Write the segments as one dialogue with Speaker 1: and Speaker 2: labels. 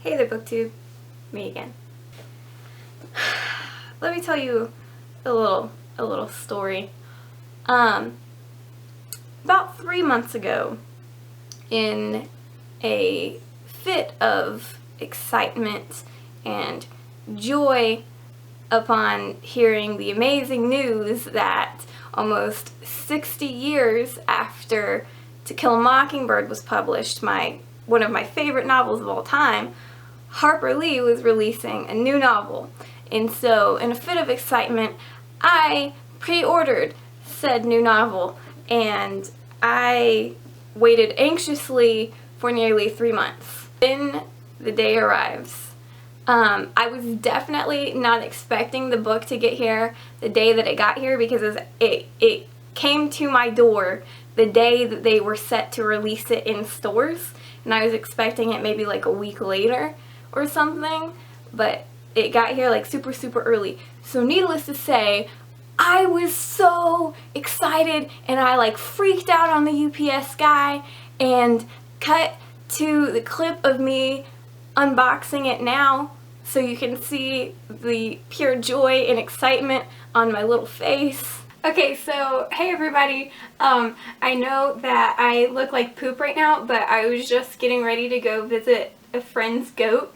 Speaker 1: Hey there, BookTube. Me again. Let me tell you a little story. About 3 months ago, in a fit of excitement and joy upon hearing the amazing news that almost 60 years after To Kill a Mockingbird was published, one of my favorite novels of all time, Harper Lee was releasing a new novel. And so, in a fit of excitement, I pre-ordered said new novel, and I waited anxiously for nearly 3 months. Then the day arrives. I was definitely not expecting the book to get here the day that it got here, because it came to my door the day that they were set to release it in stores, and I was expecting it maybe like a week later or something, but it got here like super early. So needless to say, I was so excited, and I like freaked out on the UPS guy, and cut to the clip of me unboxing it now so you can see the pure joy and excitement on my little face. Okay, so hey everybody, I know that I look like poop right now, but I was just getting ready to go visit a friend's goat,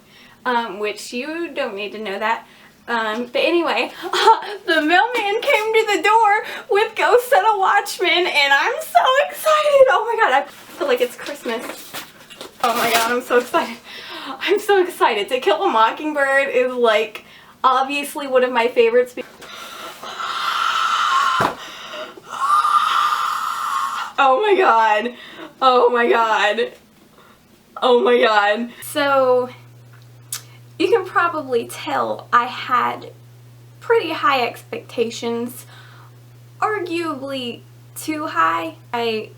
Speaker 1: which you don't need to know that. But anyway, the mailman came to the door with Ghosts of the Watchman, and I'm so excited! Oh my god, I feel like it's Christmas. Oh my god, I'm so excited. I'm so excited. To Kill a Mockingbird is like obviously one of my favorites. Oh my god. Oh my god. Oh my god. So, you can probably tell I had pretty high expectations. Arguably too high. I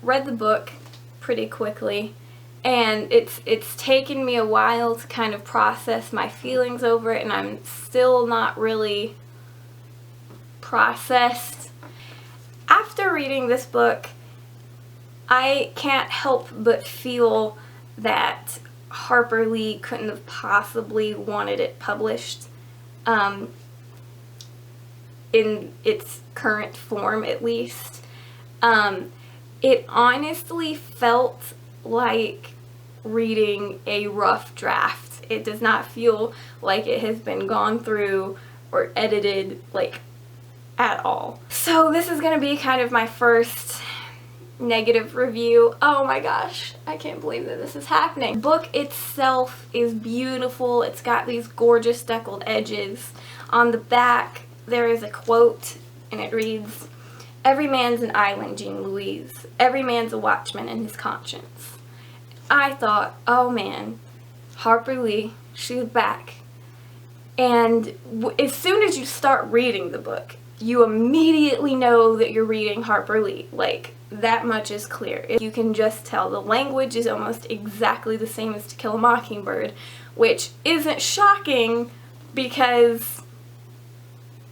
Speaker 1: read the book pretty quickly, and it's taken me a while to kind of process my feelings over it, and I'm still not really processed. After reading this book, I can't help but feel that Harper Lee couldn't have possibly wanted it published in its current form, at least. It honestly felt like reading a rough draft. It does not feel like it has been gone through or edited, like, at all. So this is gonna be kind of my first negative review. Oh my gosh, I can't believe that this is happening. The book itself is beautiful. It's got these gorgeous deckled edges. On the back there is a quote, and it reads, "Every man's an island, Jean Louise. Every man's a watchman in his conscience." I thought, oh man, Harper Lee, she's back. And as soon as you start reading the book, you immediately know that you're reading Harper Lee. Like, that much is clear. You can just tell the language is almost exactly the same as To Kill a Mockingbird, which isn't shocking because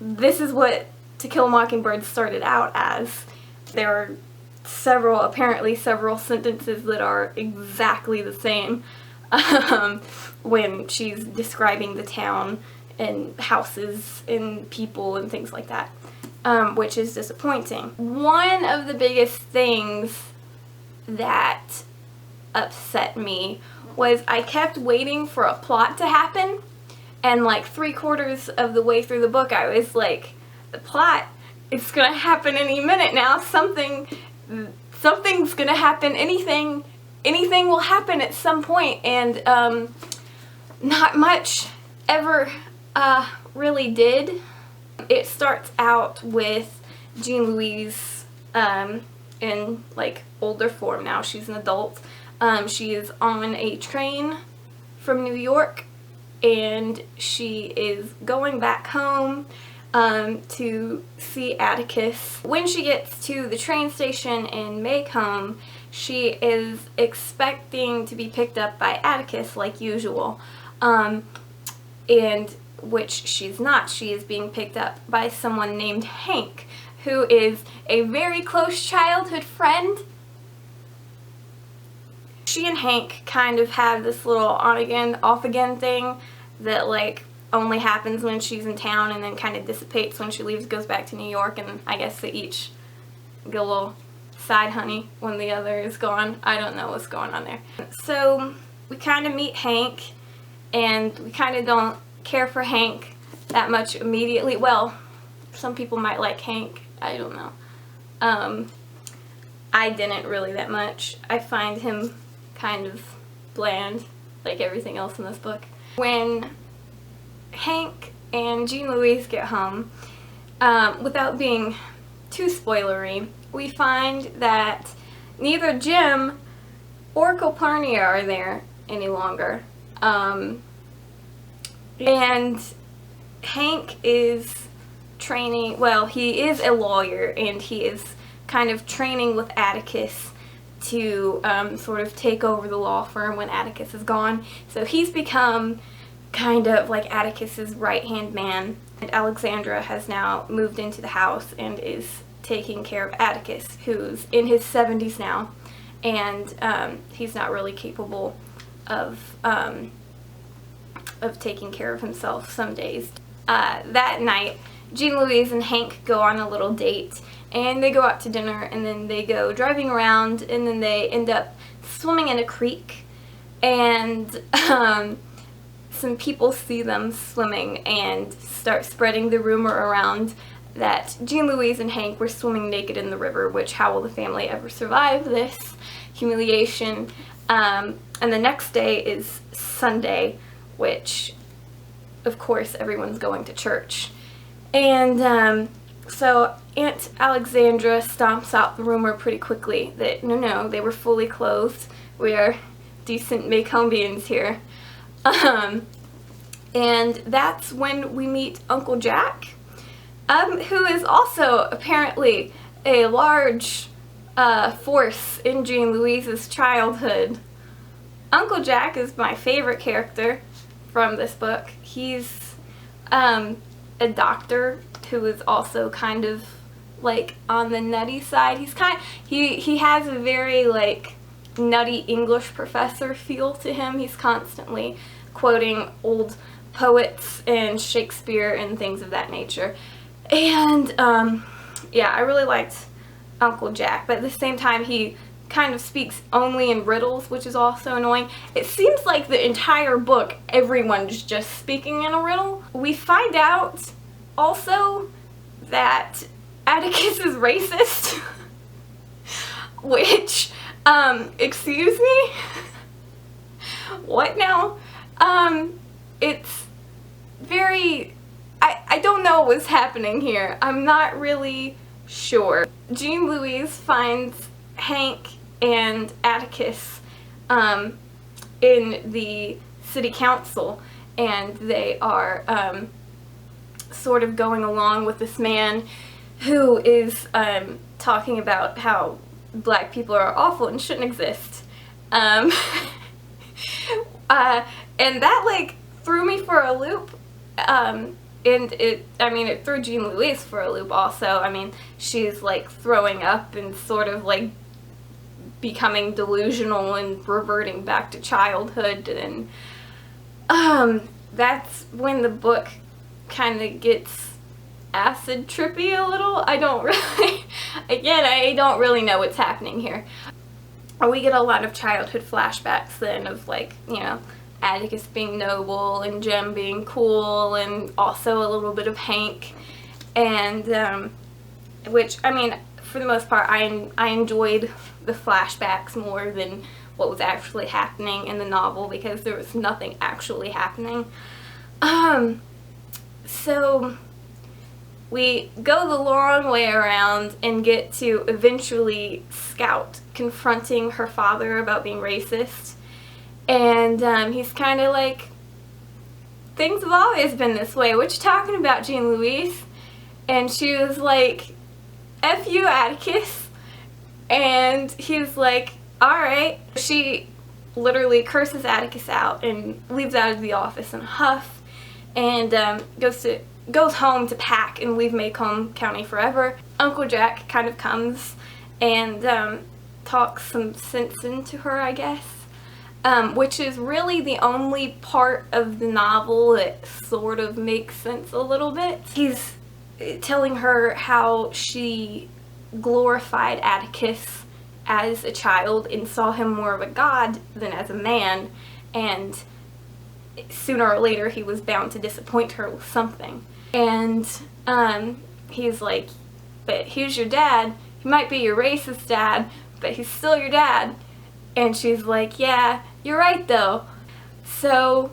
Speaker 1: this is what To Kill a Mockingbird started out as. There are apparently several sentences that are exactly the same when she's describing the town and houses and people and things like that, which is disappointing. One of the biggest things that upset me was I kept waiting for a plot to happen, and like 3/4 of the way through the book I was like, the plot, it's gonna happen any minute now. Something's gonna happen. Anything will happen at some point, and not much ever really did. It starts out with Jean Louise in like older form now. She's an adult. She is on a train from New York, and she is going back home to see Atticus. When she gets to the train station in Maycomb, she is expecting to be picked up by Atticus like usual, and which she's not. She is being picked up by someone named Hank, who is a very close childhood friend. she and Hank kind of have this little on-again, off-again thing that, like, only happens when she's in town and then kind of dissipates when she leaves, goes back to New York, and I guess they each get a little side honey when the other is gone. I don't know what's going on there. So we kind of meet Hank, and we kind of don't care for Hank that much immediately. Well, some people might like Hank. I don't know. I didn't really that much. I find him kind of bland, like everything else in this book. When Hank and Jean Louise get home, without being too spoilery, we find that neither Jim or Calpurnia are there any longer. And Hank is training, well, he is a lawyer, and he is kind of training with Atticus to sort of take over the law firm when Atticus is gone. So he's become kind of like Atticus's right-hand man, and Alexandra has now moved into the house and is taking care of Atticus, who's in his 70s now, and he's not really capable of taking care of himself some days. That night, Jean Louise and Hank go on a little date, and they go out to dinner, and then they go driving around, and then they end up swimming in a creek, and some people see them swimming and start spreading the rumor around that Jean Louise and Hank were swimming naked in the river, which how will the family ever survive this humiliation? And the next day is Sunday, which of course everyone's going to church. And so Aunt Alexandra stomps out the rumor pretty quickly that no, they were fully clothed. We are decent Macombians here. And that's when we meet Uncle Jack, who is also apparently a large force in Jean Louise's childhood. Uncle Jack is my favorite character from this book. He's a doctor who is also kind of like on the nutty side. He has a very like nutty English professor feel to him. He's constantly quoting old poets and Shakespeare and things of that nature. And yeah, I really liked Uncle Jack, but at the same time he kind of speaks only in riddles, which is also annoying. It seems like the entire book everyone's just speaking in a riddle. We find out also that Atticus is racist, which, excuse me? What now? It's very, I don't know what's happening here. I'm not really sure. Jean Louise finds Hank and Atticus in the city council, and they are sort of going along with this man who is talking about how black people are awful and shouldn't exist. And that like threw me for a loop. And it threw Jean Louise for a loop also. I mean, she's like throwing up and sort of like becoming delusional and reverting back to childhood, and that's when the book kind of gets acid trippy a little. I don't really know what's happening here. We get a lot of childhood flashbacks then of like, you know, Atticus being noble and Jem being cool, and also a little bit of Hank, and which, I mean, for the most part I enjoyed the flashbacks more than what was actually happening in the novel, because there was nothing actually happening. So we go the long way around and get to eventually Scout confronting her father about being racist. And he's kind of like, things have always been this way. What you talking about, Jean Louise? And she was like, F you, Atticus. And he's like, alright. She literally curses Atticus out and leaves out of the office in a huff, and goes home to pack and leave Macomb County forever. Uncle Jack kind of comes and talks some sense into her, I guess. which is really the only part of the novel that sort of makes sense a little bit. He's telling her how she glorified Atticus as a child and saw him more of a god than as a man, and sooner or later he was bound to disappoint her with something. And he's like, but he's your dad. He might be your racist dad, but he's still your dad. And she's like, yeah, you're right though. So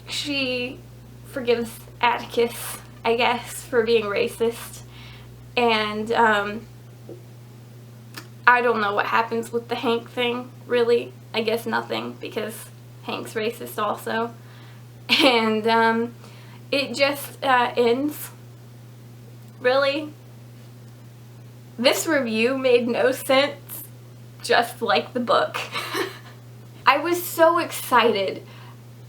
Speaker 1: she forgives Atticus, I guess, for being racist. And I don't know what happens with the Hank thing, really. I guess nothing, because Hank's racist also. And it just ends. Really? This review made no sense, just like the book. I was so excited.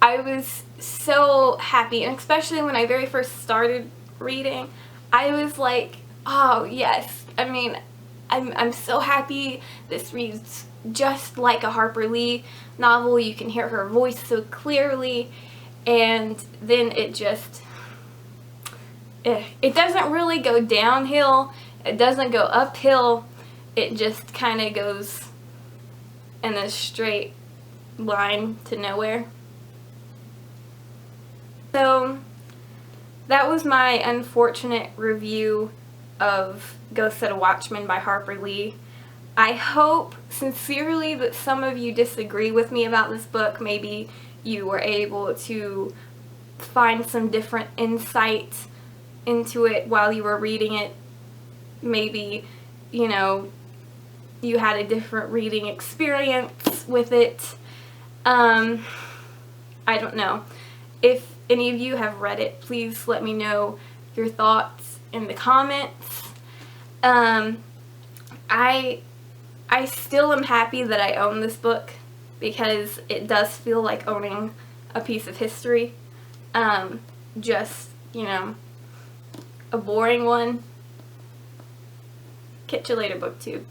Speaker 1: I was so happy, and especially when I very first started reading, I was like, oh yes. I mean, I'm so happy. This reads just like a Harper Lee novel. You can hear her voice so clearly, and then it just, it doesn't really go downhill. It doesn't go uphill. It just kind of goes in a straight line to nowhere. So that was my unfortunate review of Go Set a Watchman by Harper Lee. I hope sincerely that some of you disagree with me about this book. Maybe you were able to find some different insight into it while you were reading it. Maybe, you know, you had a different reading experience with it. I don't know. If any of you have read it, please let me know your thoughts in the comments. I still am happy that I own this book, because it does feel like owning a piece of history. Just, you know, a boring one. Catch you later, BookTube.